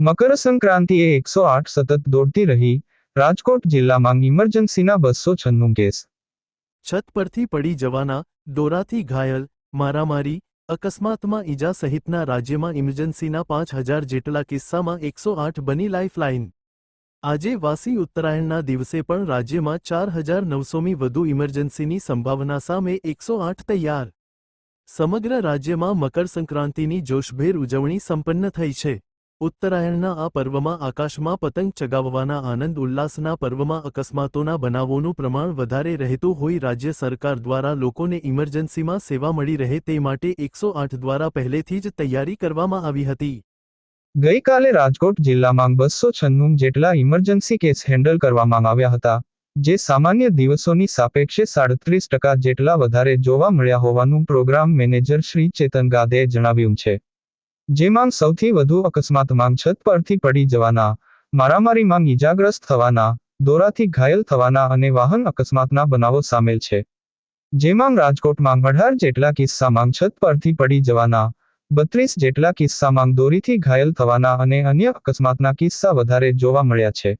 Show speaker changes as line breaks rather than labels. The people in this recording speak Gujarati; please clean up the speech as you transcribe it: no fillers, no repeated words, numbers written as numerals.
મકર સંક્રાંતિએ 108 સતત દોડતી રહી, રાજકોટ જિલ્લામાં ઇમરજન્સીના 296 કેસ.
છત પરથી પડી જવાના, દોરાથી ઘાયલ, મારામારી, અકસ્માતમાં ઈજા સહિતના રાજ્યમાં ઇમરજન્સીના 5000 જેટલા કિસ્સામાં 108 બની લાઇફલાઇન. આજે વાસી ઉત્તરાયણના દિવસે પણ રાજ્યમાં 4900મી વધુ ઇમરજન્સીની સંભાવના સામે 108 તૈયાર. સમગ્ર રાજ્યમાં મકર સંક્રાંતિની જોશભેર ઉજવણી સંપન્ન થઈ છે. ઉત્તરાયણના આ પર્વમાં આકાશમાં પતંગ ચગાવવાના આનંદ ઉલ્લાસના પર્વમાં અકસ્માતોના બનાવોનું પ્રમાણ વધારે રહેતું હોઈ રાજ્ય સરકાર દ્વારા લોકોને ઇમરજન્સીમાં સેવા મળી રહે તે માટે 108 દ્વારા પહેલેથી જ તૈયારી કરવામાં આવી હતી.
ગઈકાલે રાજકોટ જિલ્લામાં 296 જેટલા ઇમરજન્સી કેસ હેન્ડલ કરવામાં આવ્યા હતા, જે સામાન્ય દિવસોની સાપેક્ષે 37% જેટલા વધારે જોવા મળ્યા હોવાનું પ્રોગ્રામ મેનેજર શ્રી ચેતન ગાદેએ જણાવ્યું છે. જેમાં સૌથી વધુ અકસ્માતમાં છત પરથી પડી જવાના, મારામારીમાં ઈજાગ્રસ્ત થવાના, દોરાથી ઘાયલ થવાના અને વાહન અકસ્માતના બનાવો સામેલ છે. જેમાં રાજકોટમાં 18 જેટલા કિસ્સામાં છત પરથી પડી જવાના, 32 જેટલા કિસ્સામાં દોરીથી ઘાયલ થવાના અને અન્ય અકસ્માતના કિસ્સા વધારે જોવા મળ્યા છે.